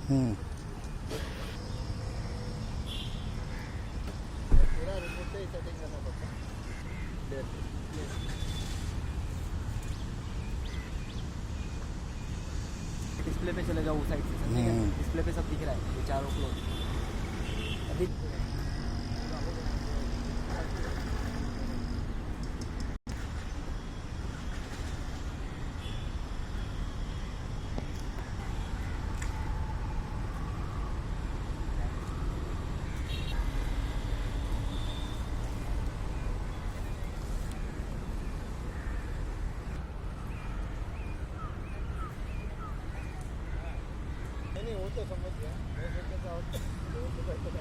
हम्म। पूरा रिमोट से ही सेटिंग करना पड़ता है। डिस्प्ले पे चले जाओ उस साइड से, समझे? डिस्प्ले पे सब दिख रहा है, ये चारों फ्लोर अभी। नहीं वो तो समझ गया, मैं सोचा था और तो बैठे